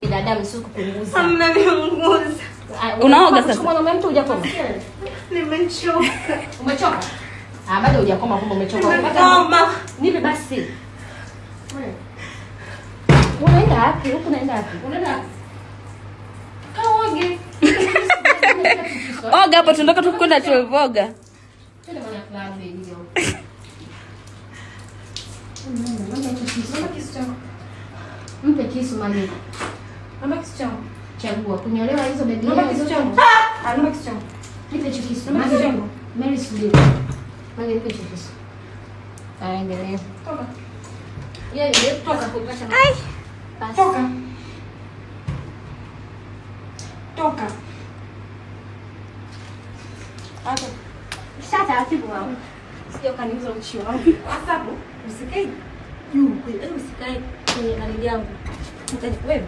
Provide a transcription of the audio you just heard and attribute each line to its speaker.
Speaker 1: Dada msuku kupunguza.
Speaker 2: Hamna niunguza.
Speaker 1: Unaoga sasa? Mwanaume mtu hujakoma.
Speaker 2: Nimechoka.
Speaker 1: Umechoka? Bado hujakoma kumbe umechoka.
Speaker 2: Umekoma.
Speaker 1: Nipe basi. Unaenda wapi? Huko unaenda wapi? Unaenda wapi? Kaoge.
Speaker 3: Oga hapo tunataka tukwenda tuoga.
Speaker 1: Twende mwana klabu hiyo. Mpe kisu mali.
Speaker 2: Mama kisu changu.
Speaker 1: Chagua kunyolewa hizo begi.
Speaker 2: Mama kisu changu. Mama kisu changu.
Speaker 1: Nipe hicho kisu.
Speaker 2: Mama kisu changu.
Speaker 1: Mary subiri. Mali nipe hicho kisu. Endelea.
Speaker 2: Toka.
Speaker 1: Yeye toka kupata.
Speaker 3: Ai.
Speaker 2: Toka. Toka. Hapo.
Speaker 1: Shata atibu wao.
Speaker 2: Sio kaniuza uchi wangu. Hapo. Usikae juu. Usikae kwenye hali yangu. Wewe